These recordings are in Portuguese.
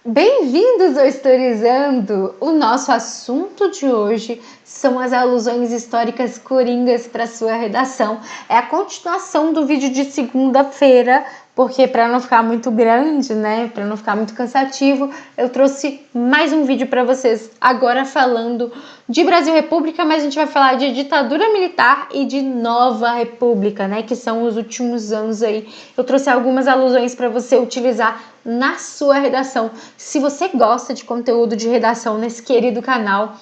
Bem-vindos ao Historizando! O nosso assunto de hoje são as alusões históricas coringas para sua redação. É a continuação do vídeo de segunda-feira, porque para não ficar muito grande, né, para não ficar muito cansativo, eu trouxe mais um vídeo para vocês, agora falando de Brasil República, mas a gente vai falar de ditadura militar e de Nova República, né, que são os últimos anos aí. Eu trouxe algumas alusões para você utilizar na sua redação. Se você gosta de conteúdo de redação nesse querido canal,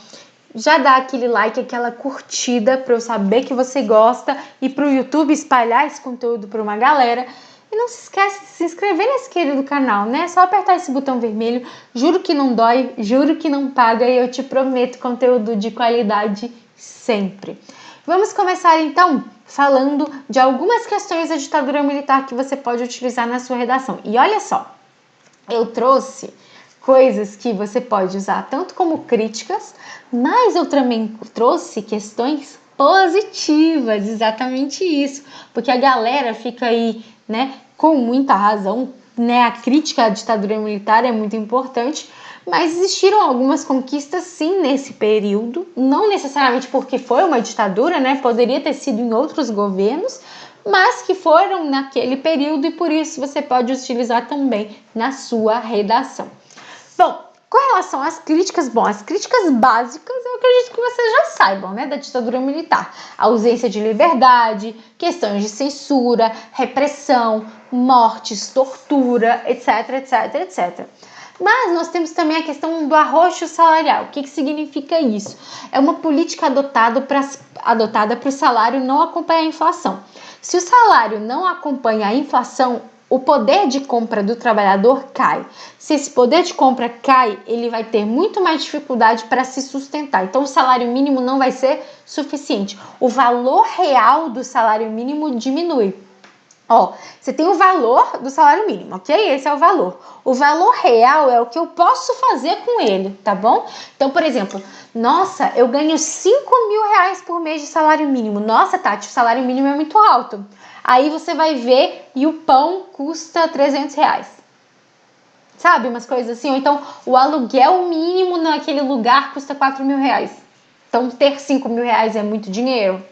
já dá aquele like, aquela curtida para eu saber que você gosta e para o YouTube espalhar esse conteúdo para uma galera. E não se esquece de se inscrever nesse querido canal, né? É só apertar esse botão vermelho. Juro que não dói, juro que não paga e eu te prometo conteúdo de qualidade sempre. Vamos começar então falando de algumas questões da ditadura militar que você pode utilizar na sua redação. E olha só, eu trouxe coisas que você pode usar tanto como críticas, mas eu também trouxe questões positivas, exatamente isso, porque a galera fica aí, né, com muita razão, né, a crítica à ditadura militar é muito importante, mas existiram algumas conquistas sim nesse período, não necessariamente porque foi uma ditadura, né, poderia ter sido em outros governos, mas que foram naquele período e por isso você pode utilizar também na sua redação. Bom, com relação às críticas, as críticas básicas eu acredito que vocês já saibam, né, da ditadura militar. A ausência de liberdade, questões de censura, repressão, mortes, tortura, etc, etc, etc. Mas nós temos também a questão do arroxo salarial. O que significa isso? É uma política adotada para o salário não acompanhar a inflação. Se o salário não acompanha a inflação, o poder de compra do trabalhador cai. Se esse poder de compra cai, ele vai ter muito mais dificuldade para se sustentar. Então, o salário mínimo não vai ser suficiente. O valor real do salário mínimo diminui. Ó, você tem o valor do salário mínimo, ok? Esse é o valor. O valor real é o que eu posso fazer com ele, tá bom? Então, por exemplo, nossa, eu ganho 5.000 reais por mês de salário mínimo. Nossa, Tati, o salário mínimo é muito alto. Aí você vai ver e o pão custa 300 reais. Sabe, umas coisas assim. Ou então, o aluguel mínimo naquele lugar custa 4.000 reais. Então, ter 5.000 reais é muito dinheiro.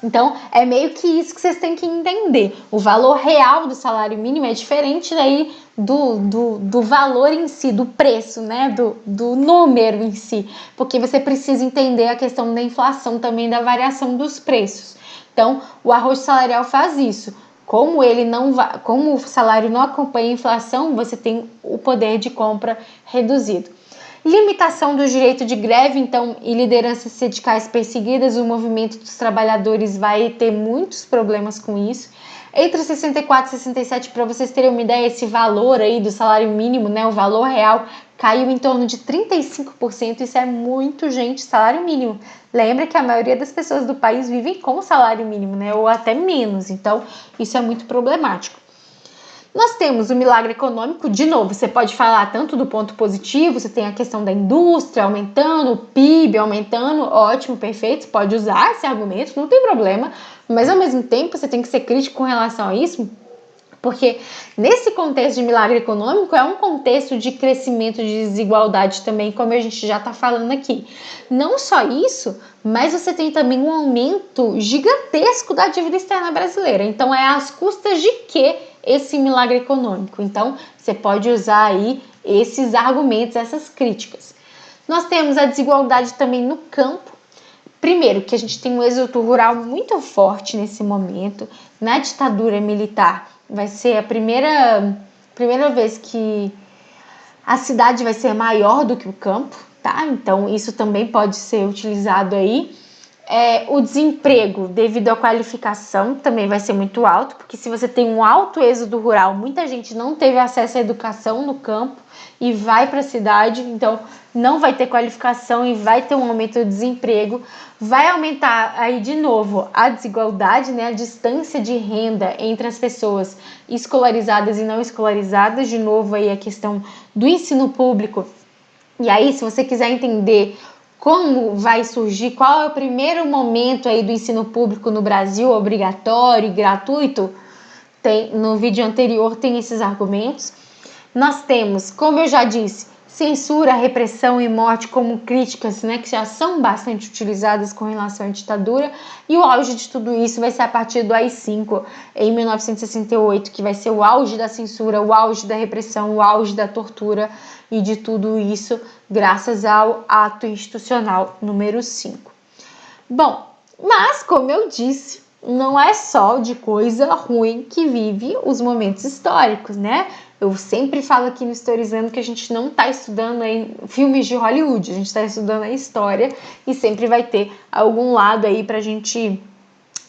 Então, é meio que isso que vocês têm que entender. O valor real do salário mínimo é diferente daí do valor em si, do preço, né? Do número em si. Porque você precisa entender a questão da inflação também, da variação dos preços. Então, o arroz salarial faz isso. Como o salário não acompanha a inflação, você tem o poder de compra reduzido. Limitação do direito de greve, então, e lideranças sindicais perseguidas, o movimento dos trabalhadores vai ter muitos problemas com isso. Entre 64 e 67, para vocês terem uma ideia, esse valor aí do salário mínimo, né, o valor real, caiu em torno de 35%, isso é muito, gente, salário mínimo. Lembra que a maioria das pessoas do país vivem com salário mínimo, né, ou até menos, então isso é muito problemático. Nós temos o milagre econômico, de novo, você pode falar tanto do ponto positivo, você tem a questão da indústria aumentando, o PIB aumentando, ótimo, perfeito, pode usar esse argumento, não tem problema, mas ao mesmo tempo você tem que ser crítico com relação a isso, porque nesse contexto de milagre econômico é um contexto de crescimento de desigualdade também, como a gente já está falando aqui. Não só isso, mas você tem também um aumento gigantesco da dívida externa brasileira. Então é às custas de quê esse milagre econômico? Então você pode usar aí esses argumentos, essas críticas. Nós temos a desigualdade também no campo. Primeiro, que a gente tem um êxodo rural muito forte nesse momento. Na ditadura militar, vai ser a primeira vez que a cidade vai ser maior do que o campo, tá? Então, isso também pode ser utilizado aí. O desemprego devido à qualificação também vai ser muito alto, porque se você tem um alto êxodo rural, muita gente não teve acesso à educação no campo e vai para a cidade, então não vai ter qualificação e vai ter um aumento do desemprego. Vai aumentar aí de novo a desigualdade, né, a distância de renda entre as pessoas escolarizadas e não escolarizadas, de novo aí a questão do ensino público. E aí, se você quiser entender como vai surgir, qual é o primeiro momento aí do ensino público no Brasil, obrigatório e gratuito, no vídeo anterior tem esses argumentos. Nós temos, como eu já disse, censura, repressão e morte como críticas, né, que já são bastante utilizadas com relação à ditadura, e o auge de tudo isso vai ser a partir do AI-5, em 1968, que vai ser o auge da censura, o auge da repressão, o auge da tortura e de tudo isso graças ao ato institucional número 5. Bom, mas como eu disse, não é só de coisa ruim que vive os momentos históricos, né? Eu sempre falo aqui no Historizando que a gente não está estudando aí filmes de Hollywood, a gente está estudando a história e sempre vai ter algum lado aí pra gente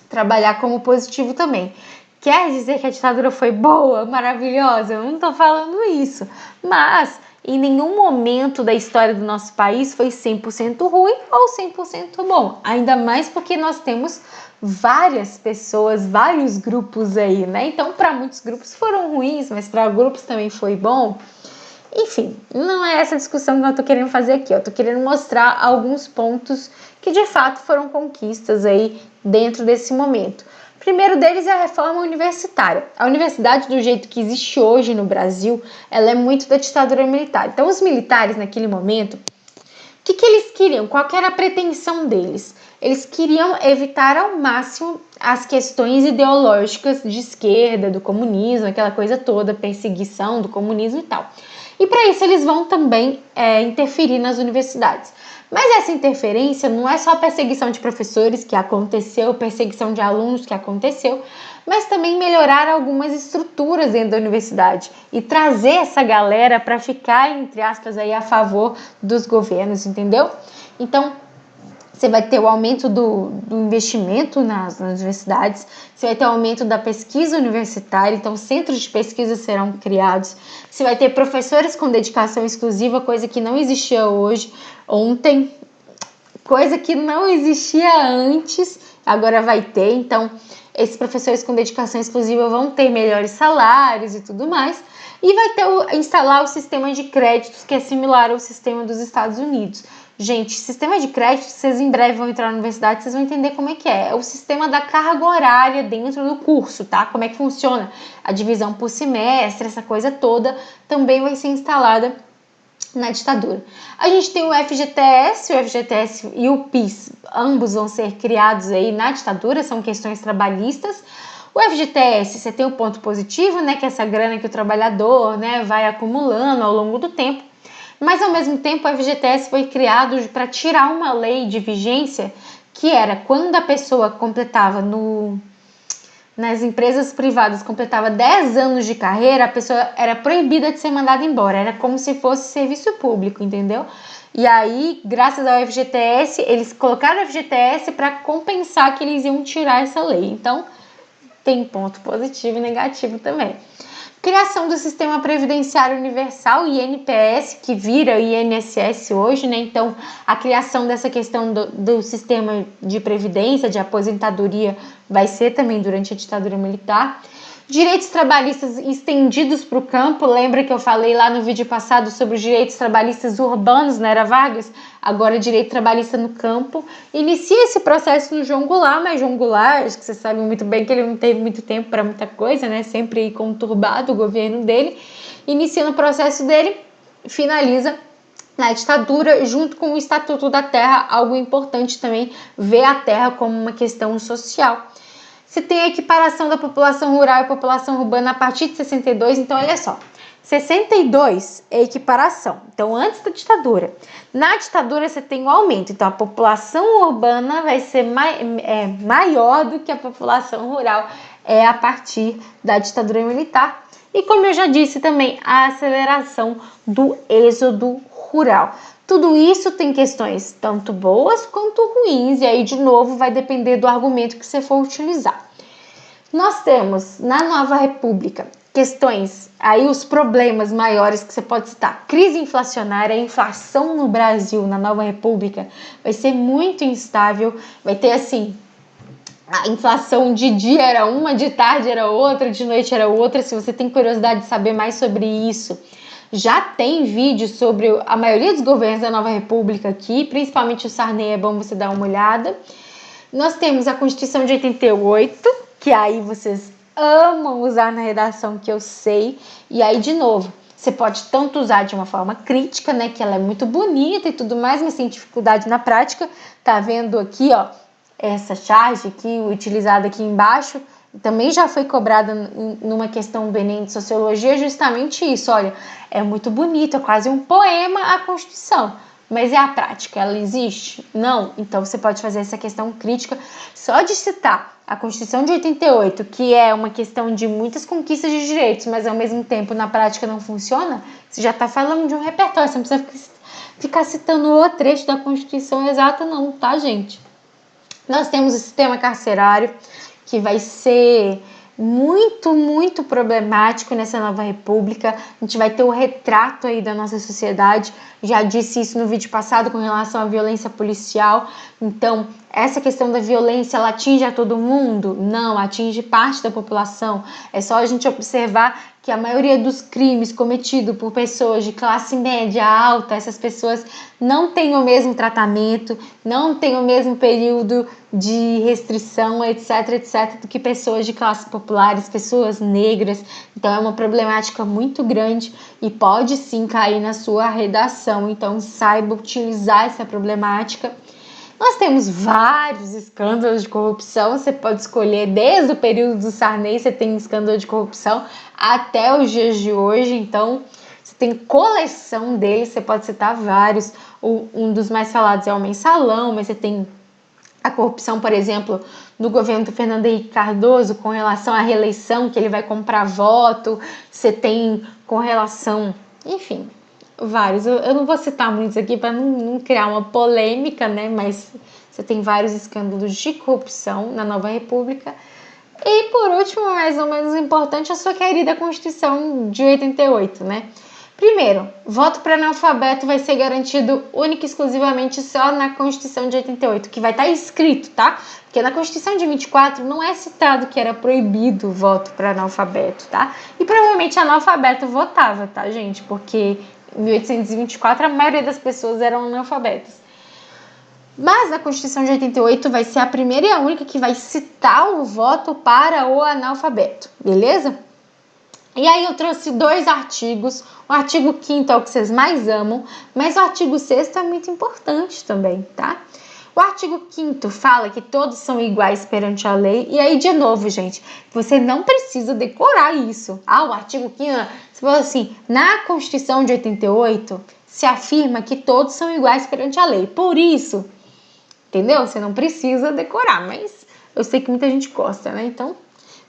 trabalhar como positivo também. Quer dizer que a ditadura foi boa, maravilhosa? Eu não estou falando isso, mas em nenhum momento da história do nosso país foi 100% ruim ou 100% bom, ainda mais porque nós temos várias pessoas, vários grupos aí, né? Então, para muitos grupos foram ruins, mas para grupos também foi bom. Enfim, não é essa discussão que eu tô querendo fazer aqui. Eu tô querendo mostrar alguns pontos que de fato foram conquistas aí dentro desse momento. O primeiro deles é a reforma universitária. A universidade, do jeito que existe hoje no Brasil, ela é muito da ditadura militar. Então, os militares, naquele momento, o que eles queriam? Qual que era a pretensão deles? Eles queriam evitar ao máximo as questões ideológicas de esquerda, do comunismo, aquela coisa toda, perseguição do comunismo e tal. E para isso eles vão também interferir nas universidades. Mas essa interferência não é só perseguição de professores, que aconteceu, perseguição de alunos, que aconteceu, mas também melhorar algumas estruturas dentro da universidade e trazer essa galera para ficar, entre aspas, aí a favor dos governos, entendeu? Então, você vai ter o aumento do investimento nas universidades, você vai ter o aumento da pesquisa universitária, então centros de pesquisa serão criados, você vai ter professores com dedicação exclusiva, coisa que não existia ontem, coisa que não existia antes, agora vai ter. Então, esses professores com dedicação exclusiva vão ter melhores salários e tudo mais, e vai ter instalar o sistema de créditos, que é similar ao sistema dos Estados Unidos. Gente, sistema de crédito, vocês em breve vão entrar na universidade, vocês vão entender como é que é. É o sistema da carga horária dentro do curso, tá? Como é que funciona? A divisão por semestre, essa coisa toda, também vai ser instalada na ditadura. A gente tem o FGTS e o PIS, ambos vão ser criados aí na ditadura, são questões trabalhistas. O FGTS, você tem o ponto positivo, né, que é essa grana que o trabalhador, né, vai acumulando ao longo do tempo. Mas, ao mesmo tempo, o FGTS foi criado para tirar uma lei de vigência que era quando a pessoa completava nas empresas privadas, completava 10 anos de carreira, a pessoa era proibida de ser mandada embora. Era como se fosse serviço público, entendeu? E aí, graças ao FGTS, eles colocaram o FGTS para compensar que eles iam tirar essa lei. Então, tem ponto positivo e negativo também. Criação do Sistema Previdenciário Universal, INPS, que vira INSS hoje, né? Então, a criação dessa questão do sistema de previdência, de aposentadoria, vai ser também durante a ditadura militar. Direitos trabalhistas estendidos para o campo. Lembra que eu falei lá no vídeo passado sobre os direitos trabalhistas urbanos na Era Vargas? Agora, direito trabalhista no campo. Inicia esse processo no João Goulart, mas João Goulart, acho que vocês sabem muito bem que ele não teve muito tempo para muita coisa, né? Sempre conturbado o governo dele. Inicia o processo dele, finaliza na ditadura, junto com o Estatuto da Terra, algo importante também, ver a terra como uma questão social. Você tem a equiparação da população rural e população urbana a partir de 62, então olha só, 62 é equiparação, então antes da ditadura. Na ditadura você tem um aumento, então a população urbana vai ser maior do que a população rural a partir da ditadura militar. E como eu já disse também, a aceleração do êxodo rural. Tudo isso tem questões tanto boas quanto ruins, e aí de novo vai depender do argumento que você for utilizar. Nós temos na Nova República questões, aí os problemas maiores que você pode citar. Crise inflacionária, a inflação no Brasil, na Nova República, vai ser muito instável, vai ter assim, a inflação de dia era uma, de tarde era outra, de noite era outra. Se você tem curiosidade de saber mais sobre isso, já tem vídeo sobre a maioria dos governos da Nova República aqui, principalmente o Sarney, é bom você dar uma olhada. Nós temos a Constituição de 88, que aí vocês amam usar na redação, que eu sei. E aí, de novo, Você pode tanto usar de uma forma crítica, né, que ela é muito bonita e tudo mais, mas tem dificuldade na prática. Tá vendo aqui, ó, essa charge aqui, utilizada aqui embaixo, também já foi cobrada numa questão do Enem de Sociologia, justamente isso. Olha, é muito bonito, é quase um poema a Constituição, mas é a prática, ela existe? Não. Então você pode fazer essa questão crítica só de citar a Constituição de 88, que é uma questão de muitas conquistas de direitos, mas ao mesmo tempo na prática não funciona. Você já está falando de um repertório, você não precisa ficar citando o trecho da Constituição exata não, tá, gente? Nós temos o sistema carcerário, que vai ser muito problemático nessa nova república. A gente vai ter o retrato aí da nossa sociedade. Já disse isso no vídeo passado com relação à violência policial. Então, essa questão da violência, ela atinge a todo mundo? Não, atinge parte da população. É só a gente observar que a maioria dos crimes cometidos por pessoas de classe média alta, essas pessoas não têm o mesmo tratamento, não têm o mesmo período de restrição, etc, do que pessoas de classes populares, pessoas negras. Então é uma problemática muito grande e pode sim cair na sua redação. Então saiba utilizar essa problemática. Nós temos vários escândalos de corrupção, você pode escolher desde o período do Sarney, você tem escândalo de corrupção até os dias de hoje, então você tem coleção deles, você pode citar vários. Um dos mais falados é o Mensalão, mas você tem a corrupção, por exemplo, no governo do Fernando Henrique Cardoso com relação à reeleição, que ele vai comprar voto, você tem com relação, enfim, vários. Eu não vou citar muitos aqui para não criar uma polêmica, né? Mas você tem vários escândalos de corrupção na Nova República. E por último, mais ou menos importante, a sua querida Constituição de 88, né? Primeiro, voto para analfabeto vai ser garantido única e exclusivamente só na Constituição de 88, que vai estar escrito, tá? Porque na Constituição de 24 não é citado que era proibido o voto para analfabeto, tá? E provavelmente analfabeto votava, tá, gente? Porque em 1824 a maioria das pessoas eram analfabetas. Mas na Constituição de 88 vai ser a primeira e a única que vai citar o voto para o analfabeto, beleza? E aí eu trouxe 2 artigos. O artigo 5º é o que vocês mais amam, mas o artigo 6º é muito importante também, tá? O artigo 5º fala que todos são iguais perante a lei. E aí, de novo, gente, você não precisa decorar isso. O artigo 5º, você fala assim, na Constituição de 88, se afirma que todos são iguais perante a lei. Por isso, entendeu? Você não precisa decorar, mas eu sei que muita gente gosta, né? Então,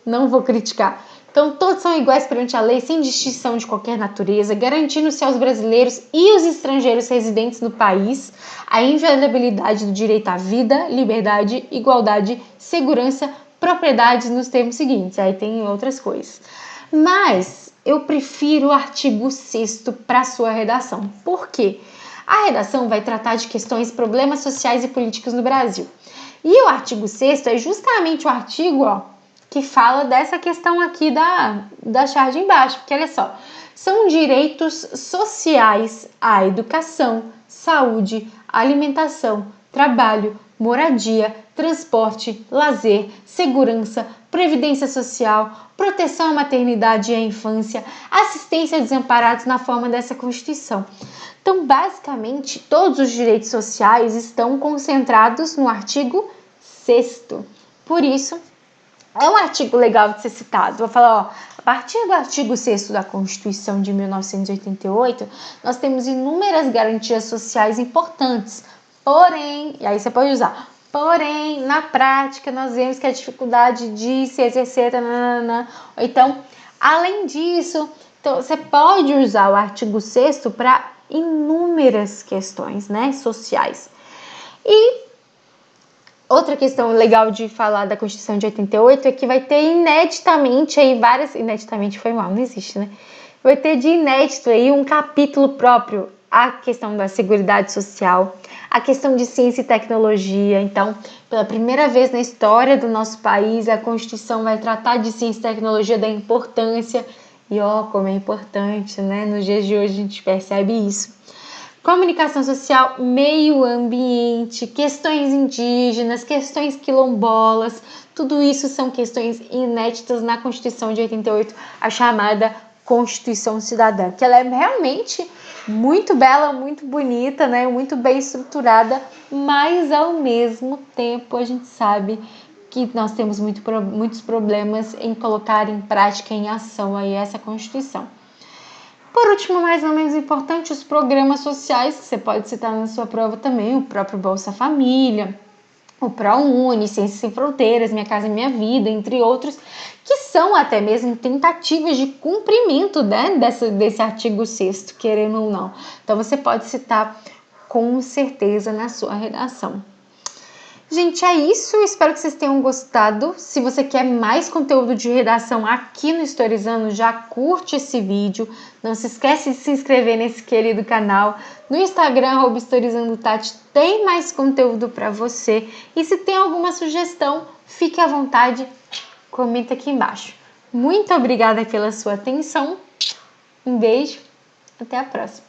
não vou criticar. Então, todos são iguais perante a lei, sem distinção de qualquer natureza, garantindo-se aos brasileiros e os estrangeiros residentes no país a inviolabilidade do direito à vida, liberdade, igualdade, segurança, propriedade nos termos seguintes. Aí tem outras coisas. Mas eu prefiro o artigo 6º para sua redação. Por quê? A redação vai tratar de questões, problemas sociais e políticos no Brasil. E o artigo 6º é justamente o artigo, que fala dessa questão aqui da charge embaixo, porque olha só, são direitos sociais à educação, saúde, alimentação, trabalho, moradia, transporte, lazer, segurança, previdência social, proteção à maternidade e à infância, assistência a desamparados na forma dessa Constituição. Então, basicamente, todos os direitos sociais estão concentrados no artigo 6º. Por isso, é um artigo legal de ser citado. Vou falar, a partir do artigo 6º da Constituição de 1988, nós temos inúmeras garantias sociais importantes. Porém, e aí você pode usar, porém, na prática, nós vemos que a dificuldade de se exercer, então, além disso, então, você pode usar o artigo 6º para inúmeras questões, né, sociais. E outra questão legal de falar da Constituição de 88 é que vai ter ineditamente aí várias... Ineditamente foi mal, não existe, né? Vai ter de inédito aí um capítulo próprio à questão da Seguridade Social, a questão de ciência e tecnologia. Então, pela primeira vez na história do nosso país, a Constituição vai tratar de ciência e tecnologia, da importância. E como é importante, né? Nos dias de hoje a gente percebe isso. Comunicação social, meio ambiente, questões indígenas, questões quilombolas, tudo isso são questões inéditas na Constituição de 88, a chamada Constituição Cidadã, que ela é realmente muito bela, muito bonita, né? Muito bem estruturada, mas ao mesmo tempo a gente sabe que nós temos muitos problemas em colocar em prática, em ação aí essa Constituição. Por último, mais ou menos importante, os programas sociais, que você pode citar na sua prova também, o próprio Bolsa Família, o ProUni, Ciências Sem Fronteiras, Minha Casa Minha Vida, entre outros, que são até mesmo tentativas de cumprimento, né, desse artigo 6º, querendo ou não. Então, você pode citar com certeza na sua redação. Gente, é isso. Espero que vocês tenham gostado. Se você quer mais conteúdo de redação aqui no Historizando, já curte esse vídeo. Não se esquece de se inscrever nesse querido canal. No Instagram, @historizandotati, tem mais conteúdo para você. E se tem alguma sugestão, fique à vontade, comenta aqui embaixo. Muito obrigada pela sua atenção. Um beijo, até a próxima.